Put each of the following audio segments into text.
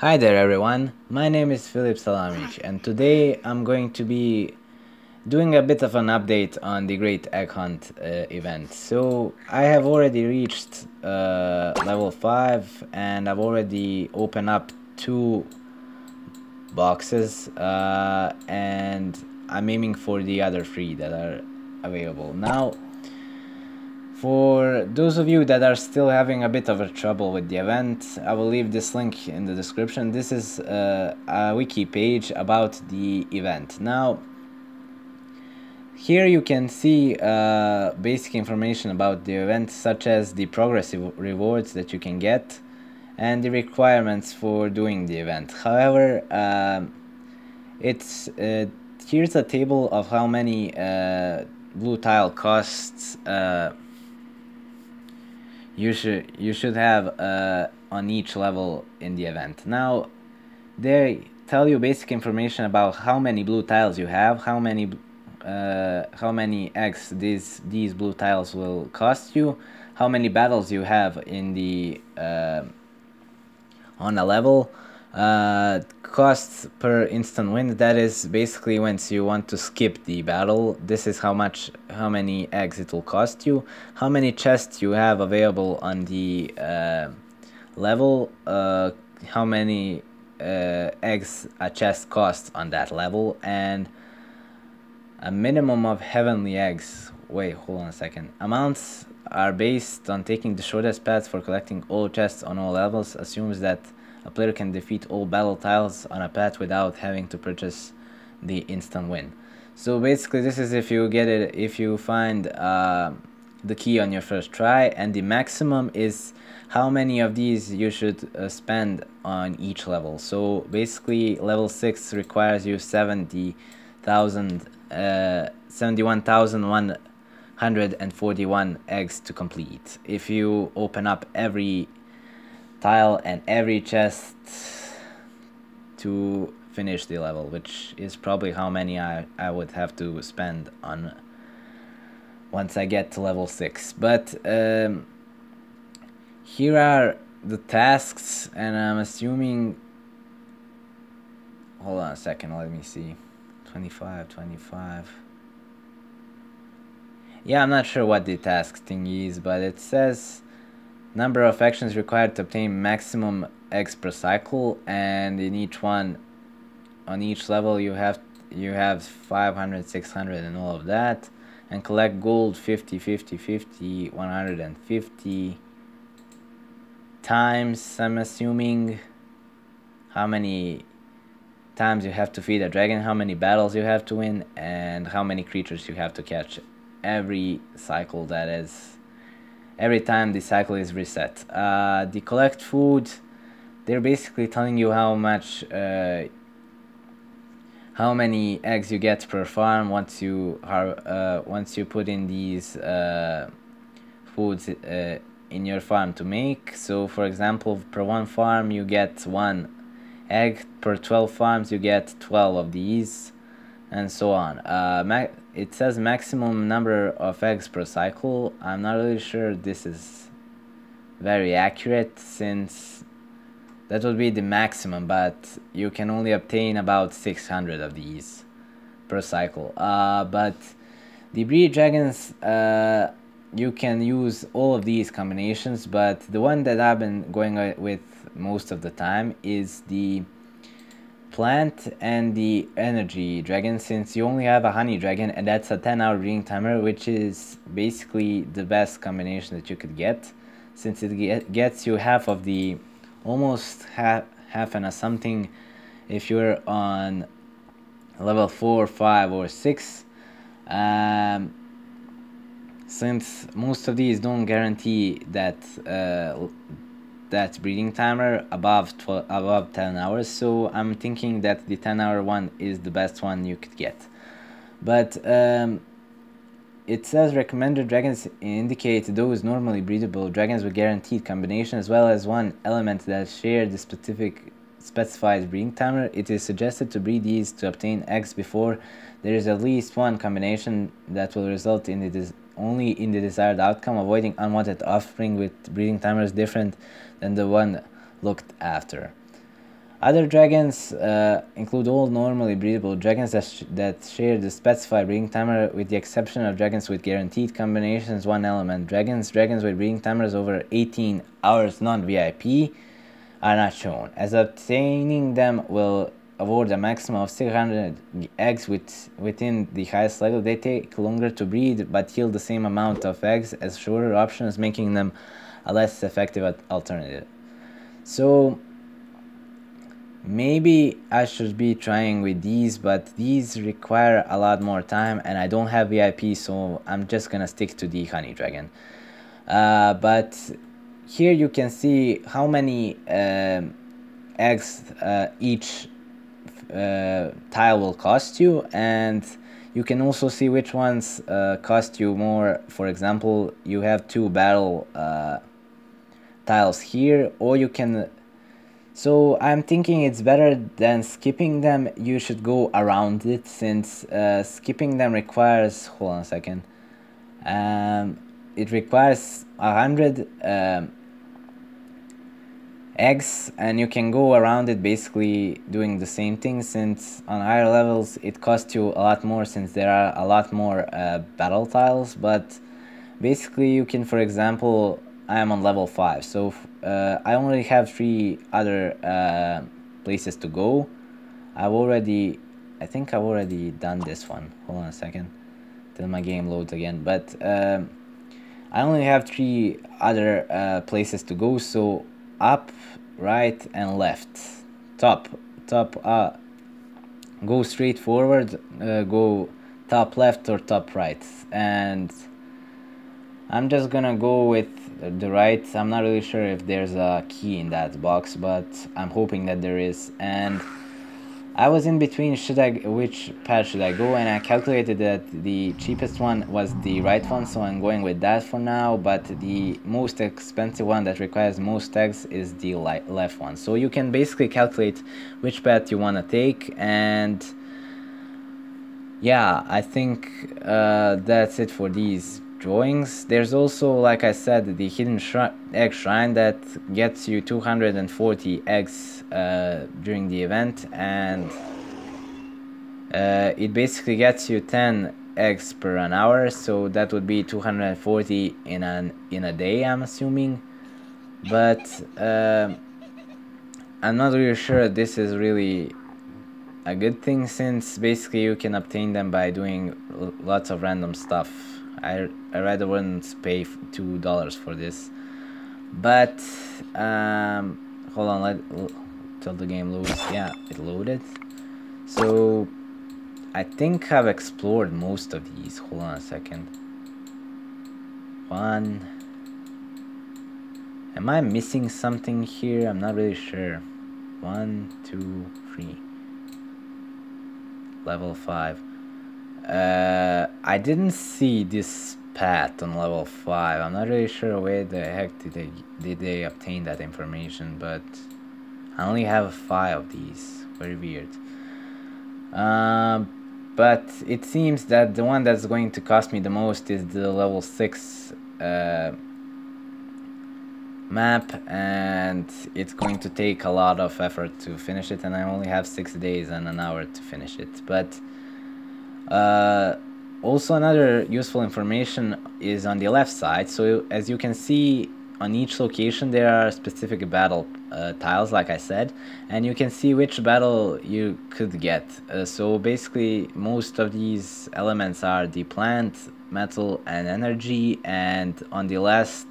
Hi there everyone, my name is Filip and today I'm going to be doing a bit of an update on the Great Egg Hunt event. So I have already reached level 5 and I've already opened up 2 boxes and I'm aiming for the other 3 that are available. Now, for those of you that are still having a bit of a trouble with the event, I will leave this link in the description. This is a wiki page about the event. Now, here you can see basic information about the event, such as the progressive rewards that you can get and the requirements for doing the event. However, here's a table of how many blue tile costs you should have on each level in the event. Now, they tell you basic information about how many blue tiles you have, how many eggs these blue tiles will cost you, how many battles you have in the on a level, costs per instant win. That is basically once you want to skip the battle, this is how many eggs it will cost you, how many chests you have available on the level, how many eggs a chest costs on that level, and a minimum of heavenly eggs. Wait, hold on a second. Amounts are based on taking the shortest path for collecting all chests on all levels. Assumes that a player can defeat all battle tiles on a path without having to purchase the instant win. So basically this is if you find the key on your first try, and the maximum is how many of these you should spend on each level. So basically level 6 requires you 71,141 eggs to complete. If you open up every tile and every chest to finish the level, which is probably how many I would have to spend on once I get to level 6. But here are the tasks, and I'm assuming, hold on a second, let me see. 25. Yeah, I'm not sure what the task thing is, but it says number of actions required to obtain maximum eggs per cycle, and in each one, on each level you have 500, 600 and all of that, and collect gold 50, 50, 50, 150 times, I'm assuming, how many times you have to feed a dragon, how many battles you have to win, and how many creatures you have to catch every cycle, that is, every time the cycle is reset. The collect food, they're basically telling you how many eggs you get per farm once you put in these foods in your farm to make. So for example, per one farm you get 1 egg, per 12 farms you get 12 of these, and so on. It says maximum number of eggs per cycle. I'm not really sure this is very accurate, since that would be the maximum, but you can only obtain about 600 of these per cycle. But the breed dragons, you can use all of these combinations, but the one that I've been going with most of the time is the plant and the energy dragon, since you only have a honey dragon, and that's a 10-hour breeding timer, which is basically the best combination that you could get, since it gets you half of the, almost half and a something if you're on level 4, 5 or 6. Since most of these don't guarantee that breeding timer above 10 hours, so I'm thinking that the 10-hour one is the best one you could get. But it says recommended dragons indicate those normally breedable dragons with guaranteed combination, as well as one element that share the specified breeding timer. It is suggested to breed these to obtain eggs before there is at least one combination that will result in only in the desired outcome, avoiding unwanted offspring with breeding timers different than the one looked after. Other dragons include all normally breedable dragons that share the specified breeding timer, with the exception of dragons with guaranteed combinations 1 element. Dragons with breeding timers over 18 hours non-VIP are not shown, as obtaining them will award a maximum of 600 eggs within the highest level. They take longer to breed but yield the same amount of eggs as shorter options, making them a less effective alternative. So maybe I should be trying with these, but these require a lot more time and I don't have VIP, so I'm just gonna stick to the honey dragon. But here you can see how many eggs each tile will cost you, and you can also see which ones cost you more. For example, you have 2 battle tiles here, or you can... So I'm thinking it's better than skipping them. You should go around it, since skipping them requires... Hold on a second. It requires 100 eggs, and you can go around it basically doing the same thing, since on higher levels it costs you a lot more, since there are a lot more battle tiles. But basically you can, for example, I am on level 5, so I only have 3 other places to go. I think I've already done this one. Hold on a second till my game loads again. But I only have 3 other places to go, so up, right, and left. Top, go straight forward, go top left or top right, and I'm just gonna go with the right. I'm not really sure if there's a key in that box, but I'm hoping that there is. And I was in between which path should I go, and I calculated that the cheapest one was the right one, so I'm going with that for now. But the most expensive one that requires most eggs is the left one. So you can basically calculate which path you want to take, and yeah, I think that's it for these drawings. There's also, like I said, the hidden egg shrine that gets you 240 eggs during the event, and it basically gets you 10 eggs per an hour, so that would be 240 in a day, I'm assuming. But I'm not really sure this is really a good thing, since basically you can obtain them by doing lots of random stuff. I rather wouldn't pay $2 for this. But hold on, till the game loads. Yeah, it loaded. So I think I've explored most of these. Hold on a second. Am I missing something here? I'm not really sure. 1, 2, 3. Level 5. I didn't see this path on level 5. I'm not really sure where the heck did they obtain that information, but I only have 5 of these. Very weird. But it seems that the one that's going to cost me the most is the level 6 map, and it's going to take a lot of effort to finish it, and I only have 6 days and an hour to finish it. But also another useful information is on the left side. So as you can see, on each location there are specific battle tiles, like I said, and you can see which battle you could get. So basically most of these elements are the plant, metal, and energy, and on the last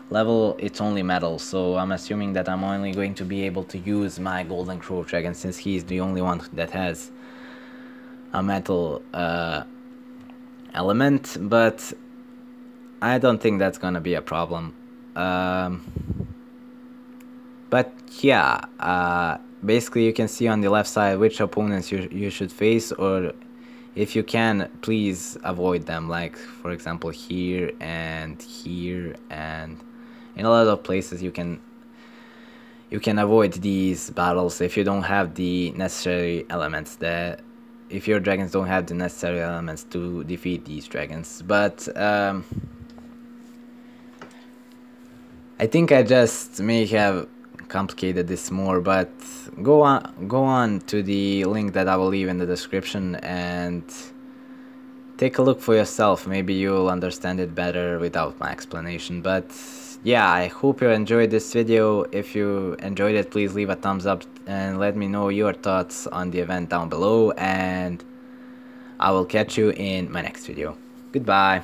level it's only metal, so I'm assuming that I'm only going to be able to use my golden crow dragon, since he's the only one that has a metal element. But I don't think that's gonna be a problem. But yeah, basically you can see on the left side which opponents you should face, or if you can, please avoid them, like for example here and here, and in a lot of places you can avoid these battles if you don't have the necessary elements, if your dragons don't have the necessary elements to defeat these dragons. But I think I just may have complicated this more, but go on to the link that I will leave in the description and take a look for yourself. Maybe you'll understand it better without my explanation. But yeah, I hope you enjoyed this video. If you enjoyed it, please leave a thumbs up and let me know your thoughts on the event down below, and I will catch you in my next video. Goodbye.